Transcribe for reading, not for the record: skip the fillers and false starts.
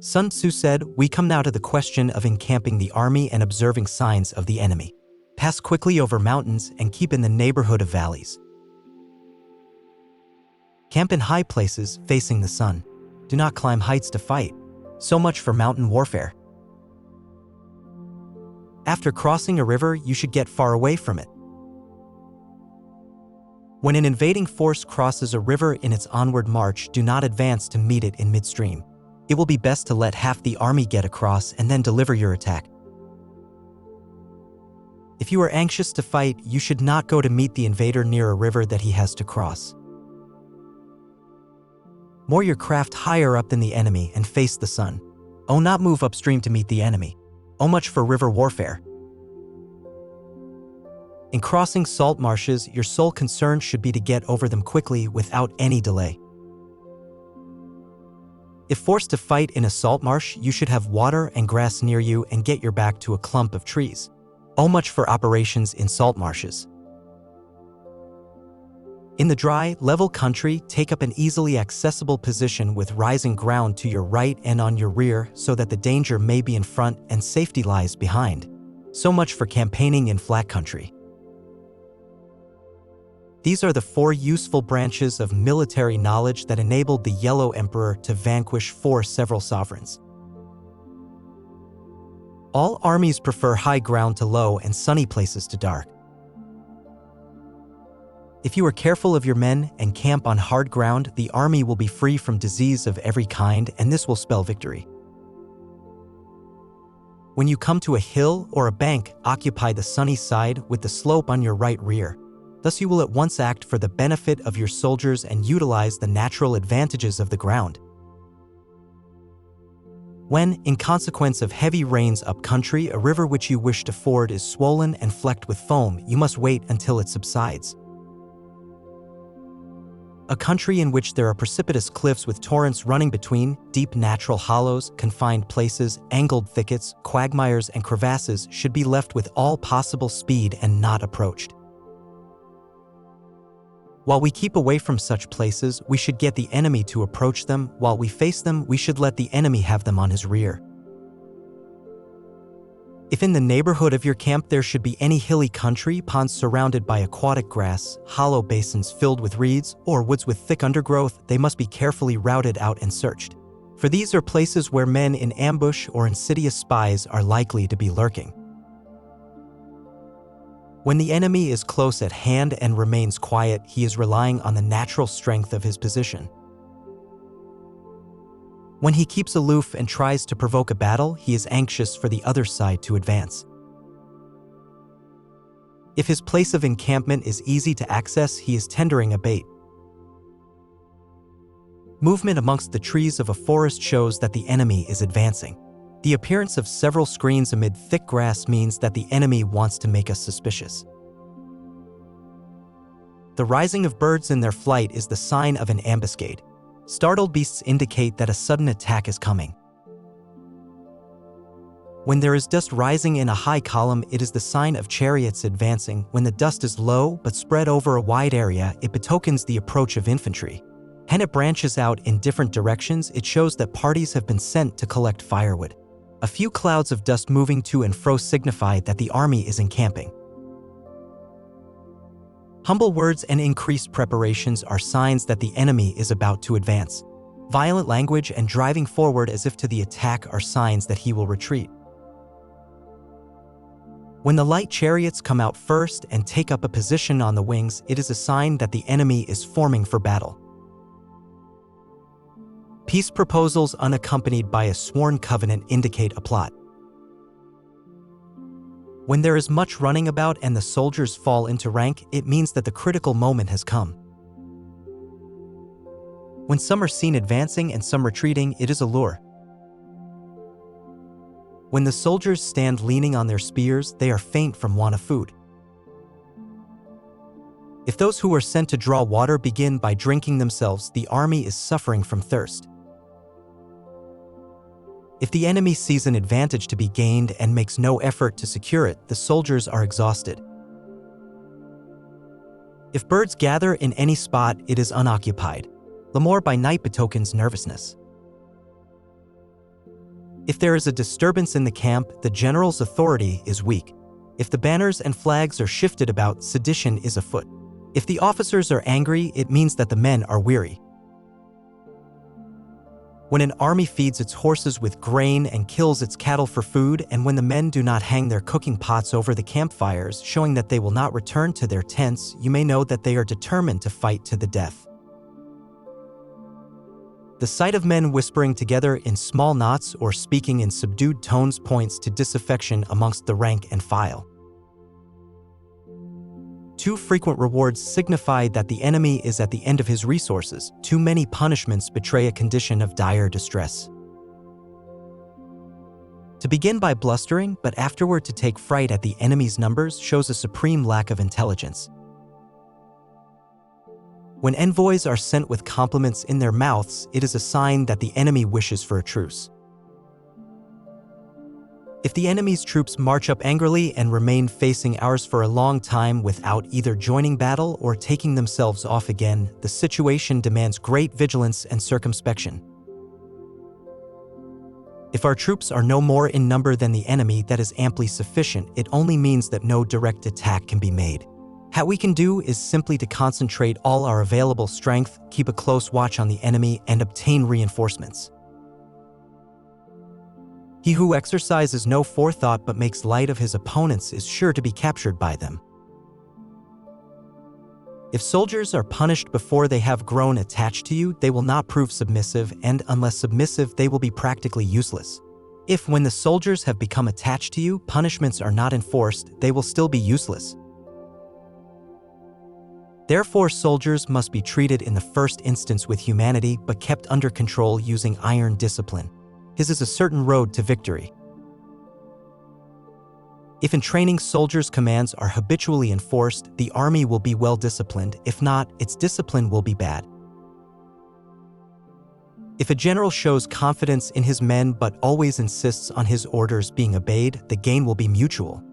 Sun Tzu said, "We come now to the question of encamping the army and observing signs of the enemy. Pass quickly over mountains and keep in the neighborhood of valleys. Camp in high places facing the sun. Do not climb heights to fight." So much for mountain warfare. After crossing a river, you should get far away from it. When an invading force crosses a river in its onward march, do not advance to meet it in midstream. It will be best to let half the army get across and then deliver your attack. If you are anxious to fight, you should not go to meet the invader near a river that he has to cross. Moor your craft higher up than the enemy and face the sun. Not move upstream to meet the enemy. Much for river warfare. In crossing salt marshes, your sole concern should be to get over them quickly without any delay. If forced to fight in a salt marsh, you should have water and grass near you and get your back to a clump of trees. Much for operations in salt marshes. In the dry, level country, take up an easily accessible position with rising ground to your right and on your rear so that the danger may be in front and safety lies behind. So much for campaigning in flat country. These are the 4 useful branches of military knowledge that enabled the Yellow Emperor to vanquish 4 several sovereigns. All armies prefer high ground to low and sunny places to dark. If you are careful of your men and camp on hard ground, the army will be free from disease of every kind, and this will spell victory. When you come to a hill or a bank, occupy the sunny side with the slope on your right rear. Thus you will at once act for the benefit of your soldiers and utilize the natural advantages of the ground. When, in consequence of heavy rains up country, a river which you wish to ford is swollen and flecked with foam, you must wait until it subsides. A country in which there are precipitous cliffs with torrents running between, deep natural hollows, confined places, angled thickets, quagmires, and crevasses should be left with all possible speed and not approached. While we keep away from such places, we should get the enemy to approach them. While we face them, we should let the enemy have them on his rear. If in the neighborhood of your camp there should be any hilly country, ponds surrounded by aquatic grass, hollow basins filled with reeds, or woods with thick undergrowth, they must be carefully routed out and searched. For these are places where men in ambush or insidious spies are likely to be lurking. When the enemy is close at hand and remains quiet, he is relying on the natural strength of his position. When he keeps aloof and tries to provoke a battle, he is anxious for the other side to advance. If his place of encampment is easy to access, he is tendering a bait. Movement amongst the trees of a forest shows that the enemy is advancing. The appearance of several screens amid thick grass means that the enemy wants to make us suspicious. The rising of birds in their flight is the sign of an ambuscade. Startled beasts indicate that a sudden attack is coming. When there is dust rising in a high column, it is the sign of chariots advancing. When the dust is low but spread over a wide area, it betokens the approach of infantry. When it branches out in different directions, it shows that parties have been sent to collect firewood. A few clouds of dust moving to and fro signify that the army is encamping. Humble words and increased preparations are signs that the enemy is about to advance. Violent language and driving forward as if to the attack are signs that he will retreat. When the light chariots come out first and take up a position on the wings, it is a sign that the enemy is forming for battle. Peace proposals unaccompanied by a sworn covenant indicate a plot. When there is much running about and the soldiers fall into rank, it means that the critical moment has come. When some are seen advancing and some retreating, it is a lure. When the soldiers stand leaning on their spears, they are faint from want of food. If those who are sent to draw water begin by drinking themselves, the army is suffering from thirst. If the enemy sees an advantage to be gained and makes no effort to secure it, the soldiers are exhausted. If birds gather in any spot, it is unoccupied. L'amour by night betokens nervousness. If there is a disturbance in the camp, the general's authority is weak. If the banners and flags are shifted about, sedition is afoot. If the officers are angry, it means that the men are weary. When an army feeds its horses with grain and kills its cattle for food, and when the men do not hang their cooking pots over the campfires, showing that they will not return to their tents, you may know that they are determined to fight to the death. The sight of men whispering together in small knots or speaking in subdued tones points to disaffection amongst the rank and file. Too frequent rewards signify that the enemy is at the end of his resources. Too many punishments betray a condition of dire distress. To begin by blustering, but afterward to take fright at the enemy's numbers shows a supreme lack of intelligence. When envoys are sent with compliments in their mouths, it is a sign that the enemy wishes for a truce. If the enemy's troops march up angrily and remain facing ours for a long time without either joining battle or taking themselves off again, the situation demands great vigilance and circumspection. If our troops are no more in number than the enemy, that is amply sufficient. It only means that no direct attack can be made. What we can do is simply to concentrate all our available strength, keep a close watch on the enemy, and obtain reinforcements. He who exercises no forethought but makes light of his opponents is sure to be captured by them. If soldiers are punished before they have grown attached to you, they will not prove submissive, and unless submissive, they will be practically useless. If, when the soldiers have become attached to you, punishments are not enforced, they will still be useless. Therefore, soldiers must be treated in the first instance with humanity, but kept under control using iron discipline. His is a certain road to victory. If in training soldiers' commands are habitually enforced, the army will be well disciplined. If not, its discipline will be bad. If a general shows confidence in his men but always insists on his orders being obeyed, the gain will be mutual.